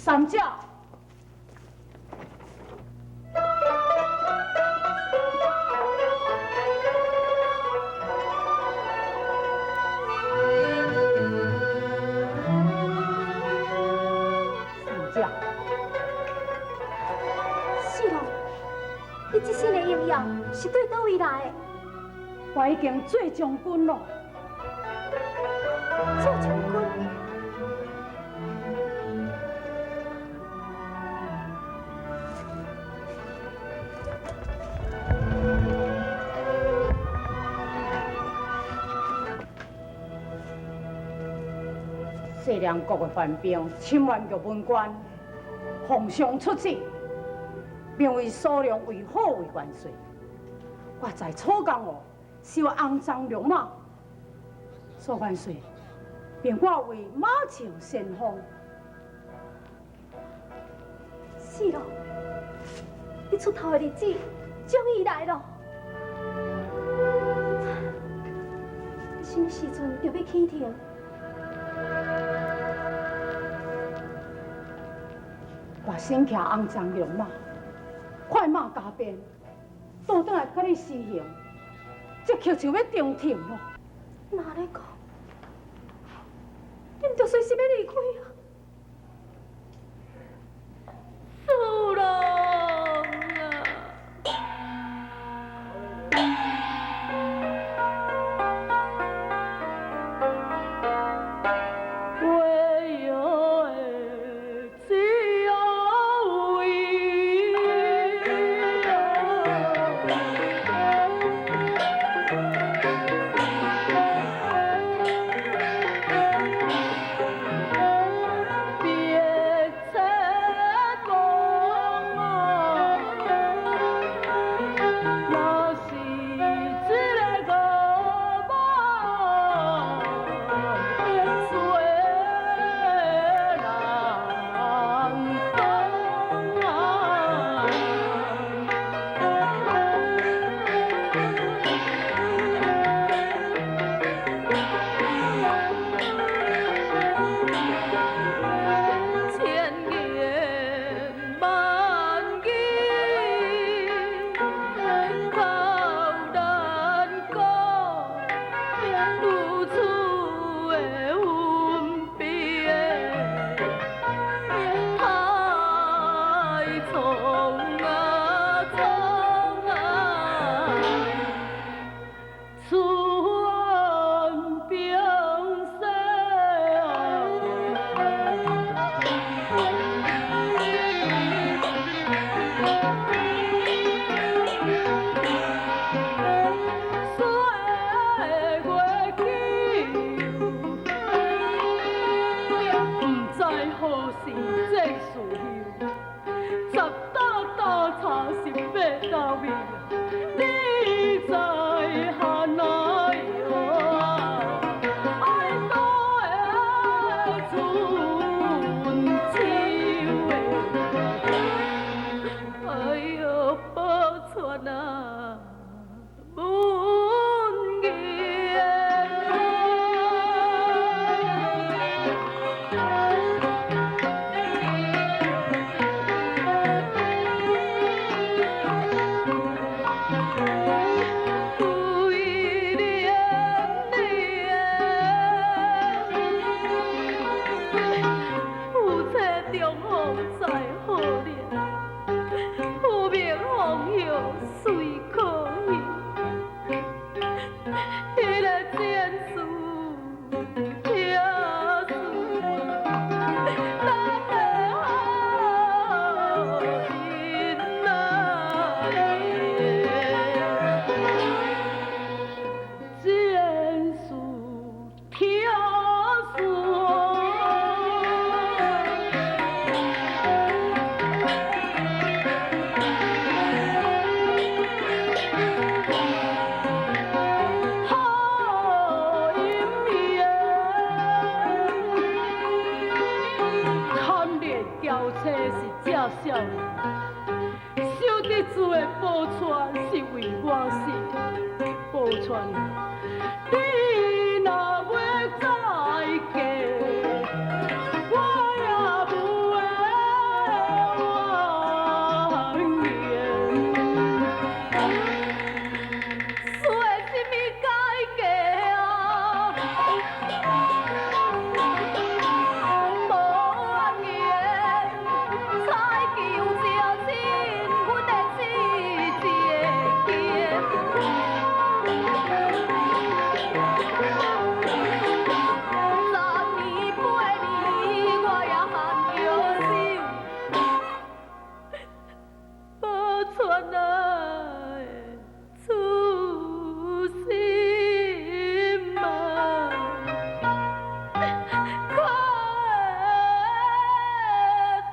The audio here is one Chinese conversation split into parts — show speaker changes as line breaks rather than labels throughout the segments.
三角。三角。
是咯，你这身的营养是对倒位来的？
我已经做将军了。
做将军？
西凉国的犯兵侵犯玉门关，奉上出征，并为苏良为好为元帅。我在草江哦受肮脏辱骂，苏元帅便我为马前先锋。
是咯，你出头的日子终于来了。什么时阵就要起庭？
我身骑肮脏良马，快马加鞭，倒转来甲你施行，这可就要中庭了。
哪咧讲？你唔着随时要离开啊？苏龙啊！为有只有伊别再梦啊，那是。
传，你若要再嫁，我也不会怨言。
说什么改嫁啊？无怨言，才求相亲，阮的妻子的见。3年8年，我也含着手，保存咱的初心啊！快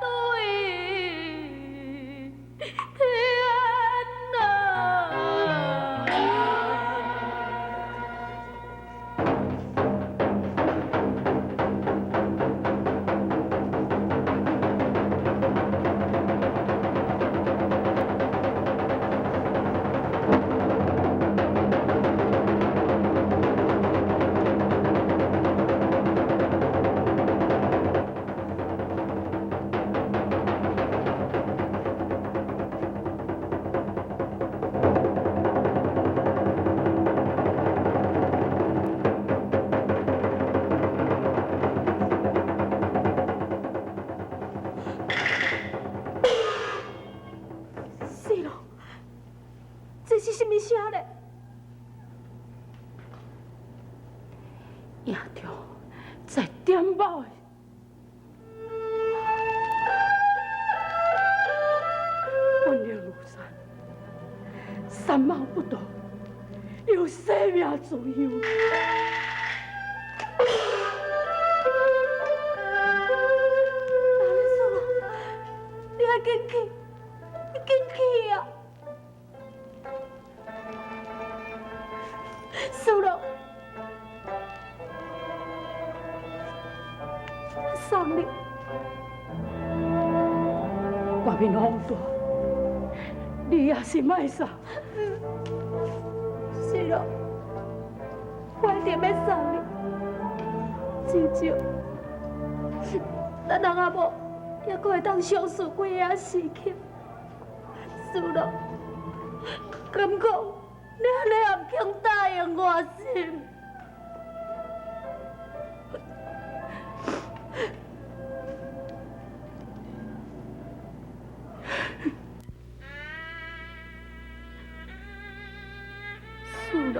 对天啊！是咯，这是什么声咧？
赢着在点某的。本领如山，山貌不动，有生命自由。
你要坚气，你坚气啊！是咯，我送你。
外面风大，你也是莫送。
是咯，我一定要送你。至少，咱人阿某也阁会当相思几啊时刻。是咯，敢讲你安尼也不肯答应我心？是咯，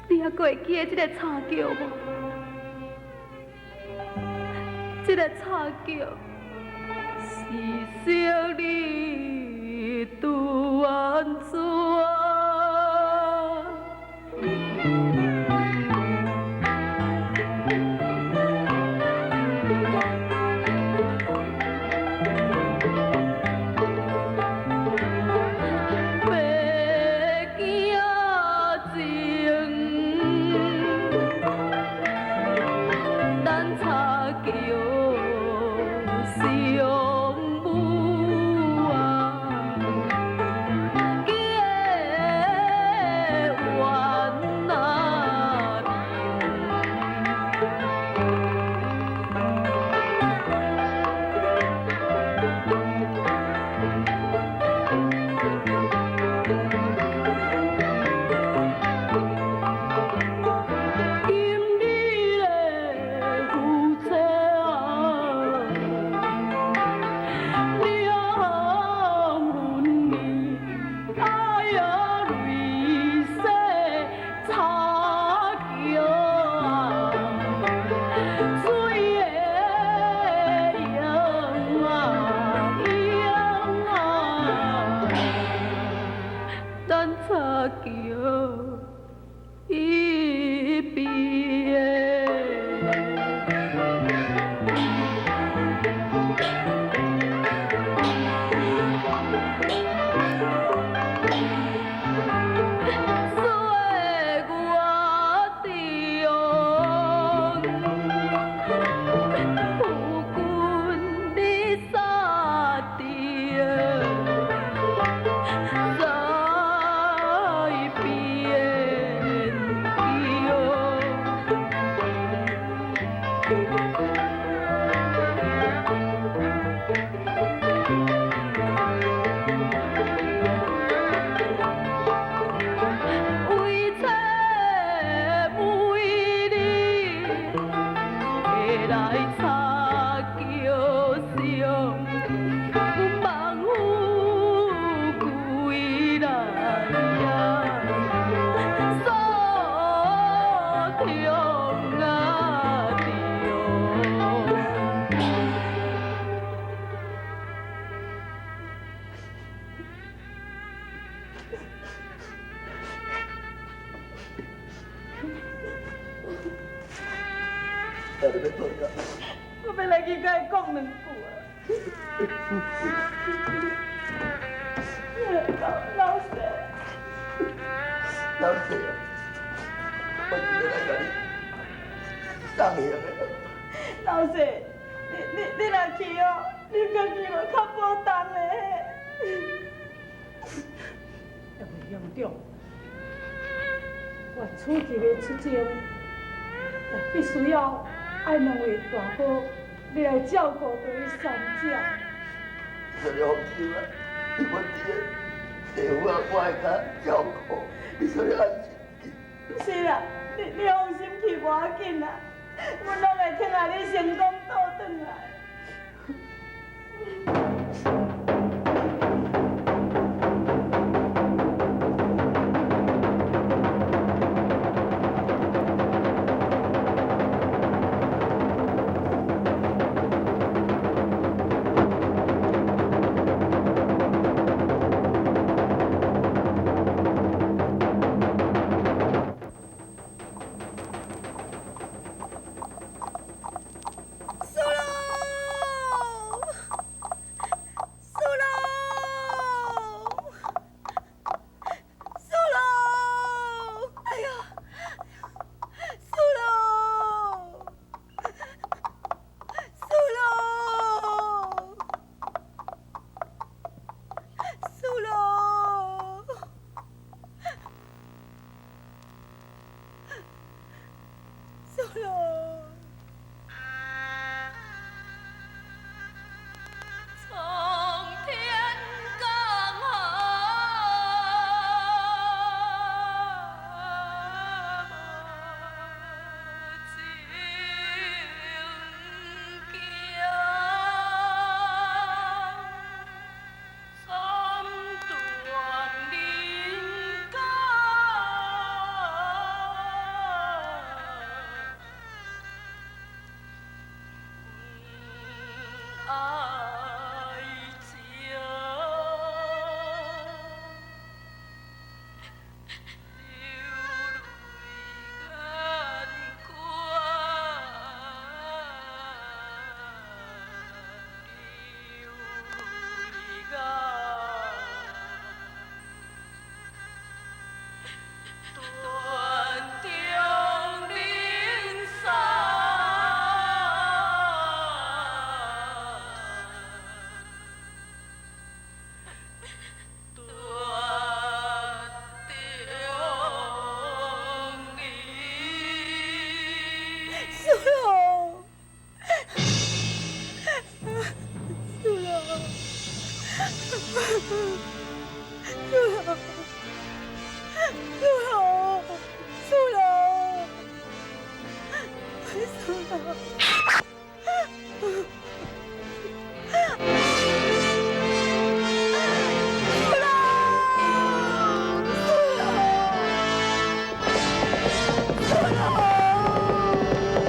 你还会记得这个茶桥无？这个茶桥是小你拄安怎？
那你要做啥？
我要来去甲伊讲两句啊。老师，
老师啊，我今日来甲你送行的。
老师，你若去哦，你家己嘛较保重的。杨院长，我此级的出征，但必须要爱两位大哥，你来照顾着伊三者。
你放心啊，你阮弟的父啊，我会甲照顾，你说你安心。
是啦，你放心去，无要紧啦，阮拢会听下你成功倒转来。